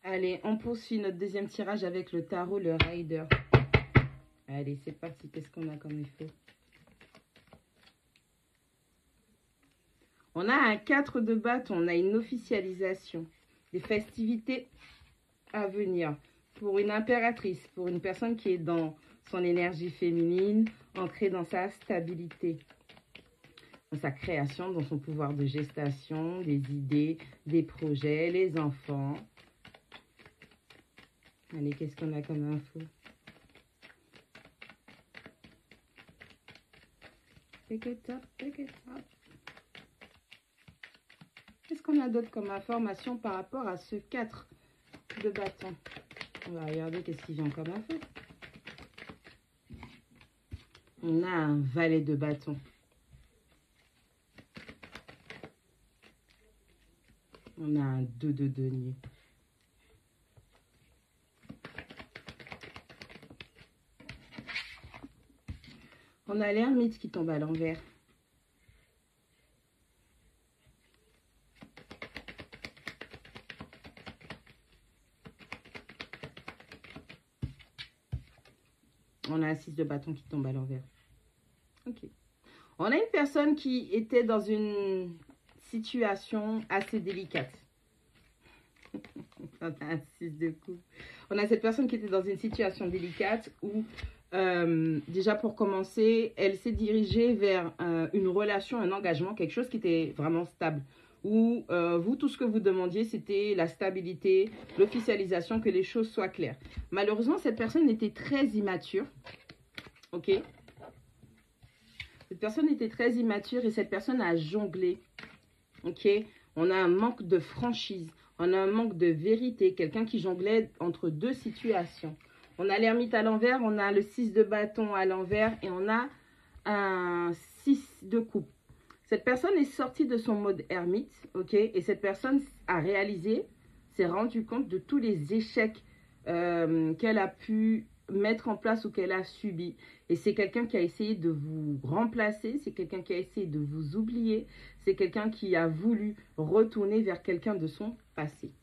Allez, on poursuit notre deuxième tirage avec le tarot, le Rider. Allez, c'est parti. Qu'est-ce qu'on a comme info? On a un 4 de bâton, on a une officialisation, des festivités à venir pour une impératrice, pour une personne qui est dans son énergie féminine, ancrée dans sa stabilité, dans sa création, dans son pouvoir de gestation, des idées, des projets, les enfants. Allez, qu'est-ce qu'on a comme info? Pick it up, pick it up. Qu'est-ce qu'on a d'autre comme information par rapport à ce 4 de bâton? On va regarder qu'est-ce qui vient comme info. On a un valet de bâton. On a un 2 de denier. On a l'ermite qui tombe à l'envers. On a un 6 de bâton qui tombe à l'envers. Ok. On a une personne qui était dans une situation assez délicate. On a un 6 de coupe. On a cette personne qui était dans une situation délicate où, déjà pour commencer, elle s'est dirigée vers une relation, un engagement, quelque chose qui était vraiment stable. Où vous, tout ce que vous demandiez, c'était la stabilité, l'officialisation, que les choses soient claires. Malheureusement, cette personne était très immature. Ok. Cette personne était très immature et cette personne a jonglé. Ok. On a un manque de franchise. On a un manque de vérité. Quelqu'un qui jonglait entre deux situations. On a l'ermite à l'envers. On a le 6 de bâton à l'envers. Et on a un 6 de coupe. Cette personne est sortie de son mode ermite, ok? Et cette personne a réalisé, s'est rendu compte de tous les échecs qu'elle a pu mettre en place ou qu'elle a subi. Et c'est quelqu'un qui a essayé de vous remplacer, c'est quelqu'un qui a essayé de vous oublier, c'est quelqu'un qui a voulu retourner vers quelqu'un de son passé.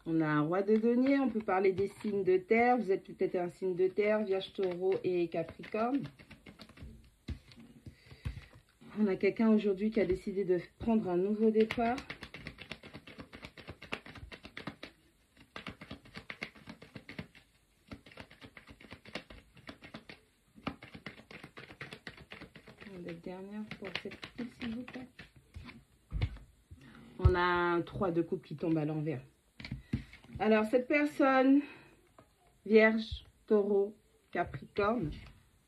On a un roi de denier, on peut parler des signes de terre. Vous êtes peut-être un signe de terre, Vierge, Taureau et Capricorne. On a quelqu'un aujourd'hui qui a décidé de prendre un nouveau départ. La dernière pour cette petite, s'il vous plaît. On a un 3 de coupe qui tombe à l'envers. Alors, cette personne, Vierge, Taureau, Capricorne,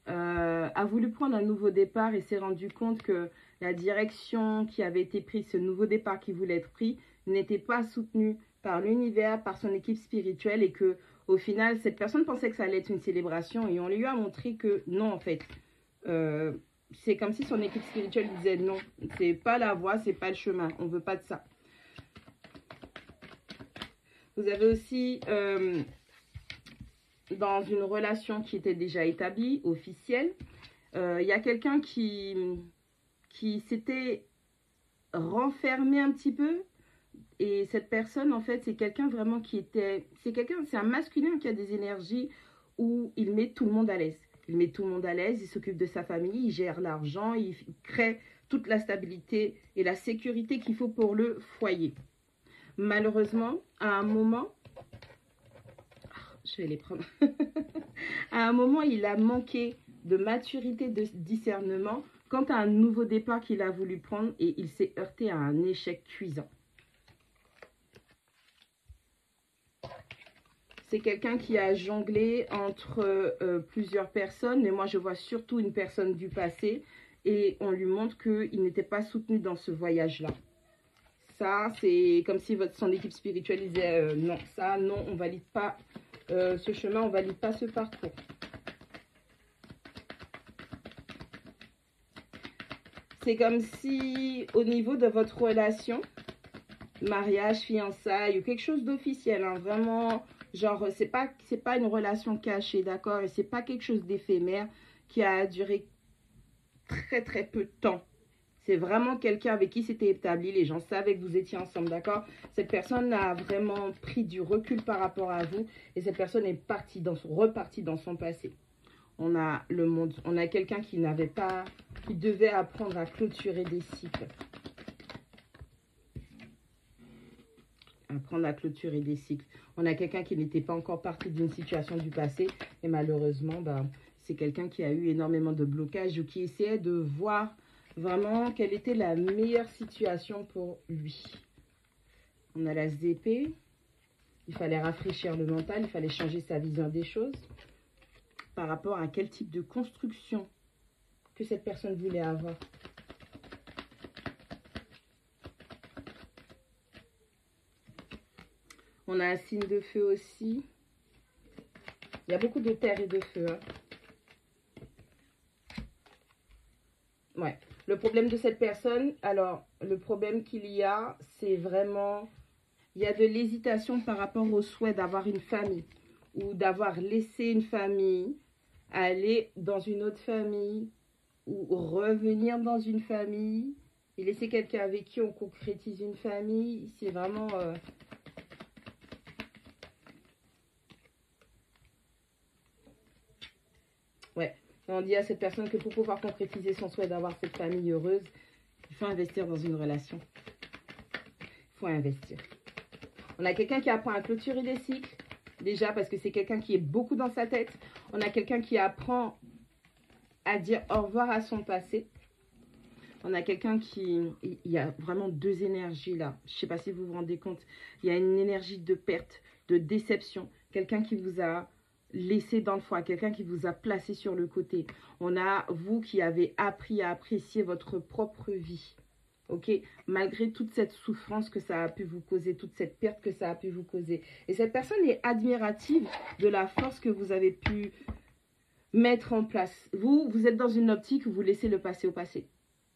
a voulu prendre un nouveau départ et s'est rendu compte que la direction qui avait été prise, ce nouveau départ qui voulait être pris, n'était pas soutenue par l'univers, par son équipe spirituelle et que, au final, cette personne pensait que ça allait être une célébration et on lui a montré que non, en fait. C'est comme si son équipe spirituelle disait non, c'est pas la voie, c'est pas le chemin, on veut pas de ça. Vous avez aussi, dans une relation qui était déjà établie, officielle, il y a quelqu'un qui s'était renfermé un petit peu. Et cette personne, en fait, c'est quelqu'un vraiment qui était... C'est un masculin qui a des énergies où il met tout le monde à l'aise. Il met tout le monde à l'aise, il s'occupe de sa famille, il gère l'argent, il crée toute la stabilité et la sécurité qu'il faut pour le foyer. Malheureusement, à un moment, je vais les prendre. À un moment, il a manqué de maturité, de discernement quant à un nouveau départ qu'il a voulu prendre et il s'est heurté à un échec cuisant. C'est quelqu'un qui a jonglé entre plusieurs personnes, mais moi je vois surtout une personne du passé et on lui montre qu'il n'était pas soutenu dans ce voyage-là. Ça, c'est comme si son équipe spirituelle disait non, ça, non, on ne valide pas ce chemin, on ne valide pas ce parcours. C'est comme si au niveau de votre relation, mariage, fiançailles ou quelque chose d'officiel, hein, vraiment, genre, c'est pas une relation cachée, d'accord? Et c'est pas quelque chose d'éphémère. qui a duré très très peu de temps. C'est vraiment quelqu'un avec qui c'était établi. Les gens savaient que vous étiez ensemble, d'accord? Cette personne a vraiment pris du recul par rapport à vous. Et cette personne est repartie dans son passé. On a le monde. On a quelqu'un qui n'avait pas... qui devait apprendre à clôturer des cycles. Apprendre à clôturer des cycles. On a quelqu'un qui n'était pas encore parti d'une situation du passé. Et malheureusement, c'est quelqu'un qui a eu énormément de blocages ou qui essayait de voir... vraiment, quelle était la meilleure situation pour lui. On a l'as d'épée. Il fallait rafraîchir le mental. Il fallait changer sa vision des choses. Par rapport à quel type de construction que cette personne voulait avoir. On a un signe de feu aussi. Il y a beaucoup de terre et de feu. Hein. Ouais. Le problème de cette personne, alors, le problème qu'il y a, c'est vraiment... il y a de l'hésitation par rapport au souhait d'avoir une famille. Ou d'avoir laissé une famille, aller dans une autre famille, ou revenir dans une famille, et laisser quelqu'un avec qui on concrétise une famille. C'est vraiment... ouais. On dit à cette personne que pour pouvoir concrétiser son souhait d'avoir cette famille heureuse, il faut investir dans une relation. Il faut investir. On a quelqu'un qui apprend à clôturer des cycles. Déjà parce que c'est quelqu'un qui est beaucoup dans sa tête. On a quelqu'un qui apprend à dire au revoir à son passé. On a quelqu'un qui... il y a vraiment deux énergies là. Je ne sais pas si vous vous rendez compte. Il y a une énergie de perte, de déception. Quelqu'un qui vous a... laissé dans le foie, quelqu'un qui vous a placé sur le côté. On a vous qui avez appris à apprécier votre propre vie. Ok, malgré toute cette souffrance que ça a pu vous causer, toute cette perte que ça a pu vous causer. Et cette personne est admirative de la force que vous avez pu mettre en place. Vous êtes dans une optique où vous laissez le passé au passé.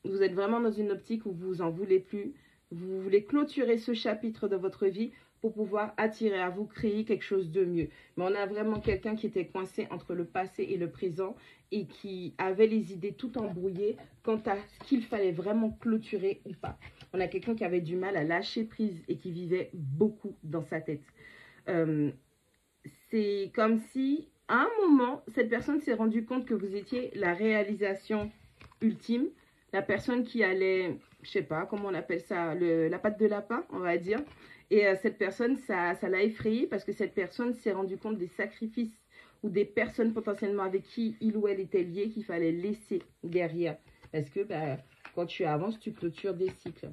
Vous êtes vraiment dans une optique où vous en voulez plus. Vous voulez clôturer ce chapitre de votre vie pour pouvoir attirer à vous, créer quelque chose de mieux. Mais on a vraiment quelqu'un qui était coincé entre le passé et le présent et qui avait les idées tout embrouillées quant à ce qu'il fallait vraiment clôturer ou pas. On a quelqu'un qui avait du mal à lâcher prise et qui vivait beaucoup dans sa tête. C'est comme si, à un moment, cette personne s'est rendue compte que vous étiez la réalisation ultime, la personne qui allait, je sais pas, comment on appelle ça, la patte de lapin, on va dire. Et cette personne, ça l'a effrayée parce que cette personne s'est rendue compte des sacrifices ou des personnes potentiellement avec qui il ou elle était lié qu'il fallait laisser derrière. Parce que quand tu avances, tu clôtures des cycles.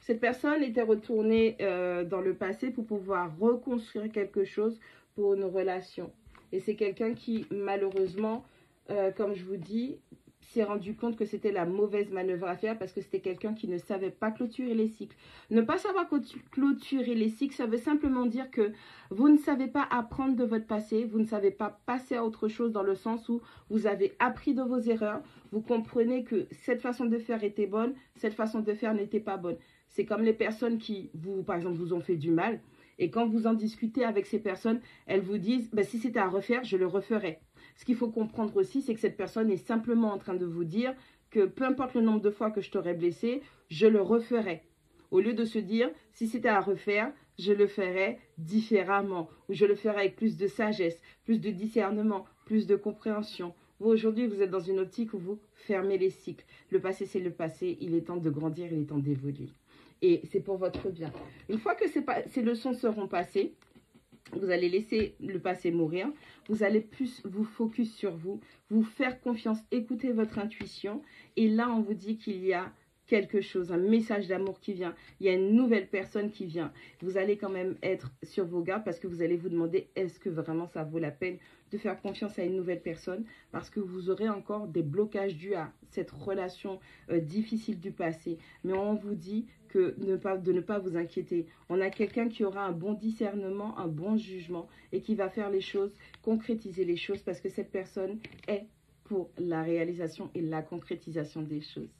Cette personne était retournée dans le passé pour pouvoir reconstruire quelque chose pour une relation. Et c'est quelqu'un qui, malheureusement, comme je vous dis, s'est rendu compte que c'était la mauvaise manœuvre à faire parce que c'était quelqu'un qui ne savait pas clôturer les cycles. Ne pas savoir clôturer les cycles, ça veut simplement dire que vous ne savez pas apprendre de votre passé, vous ne savez pas passer à autre chose dans le sens où vous avez appris de vos erreurs, vous comprenez que cette façon de faire était bonne, cette façon de faire n'était pas bonne. C'est comme les personnes qui, par exemple, vous ont fait du mal et quand vous en discutez avec ces personnes, elles vous disent si c'était à refaire, je le referais. Ce qu'il faut comprendre aussi, c'est que cette personne est simplement en train de vous dire que peu importe le nombre de fois que je t'aurais blessé, je le referai. Au lieu de se dire, si c'était à refaire, je le ferais différemment. Ou je le ferais avec plus de sagesse, plus de discernement, plus de compréhension. Vous, aujourd'hui, vous êtes dans une optique où vous fermez les cycles. Le passé, c'est le passé. Il est temps de grandir, il est temps d'évoluer. Et c'est pour votre bien. Une fois que ces leçons seront passées, vous allez laisser le passé mourir. Vous allez plus vous focus sur vous, vous faire confiance, écouter votre intuition. Et là, on vous dit qu'il y a quelque chose, un message d'amour qui vient. Il y a une nouvelle personne qui vient. Vous allez quand même être sur vos gardes parce que vous allez vous demander est-ce que vraiment ça vaut la peine de faire confiance à une nouvelle personne parce que vous aurez encore des blocages dus à cette relation difficile du passé. Mais on vous dit que de ne pas vous inquiéter. On a quelqu'un qui aura un bon discernement, un bon jugement et qui va faire les choses, concrétiser les choses parce que cette personne est pour la réalisation et la concrétisation des choses.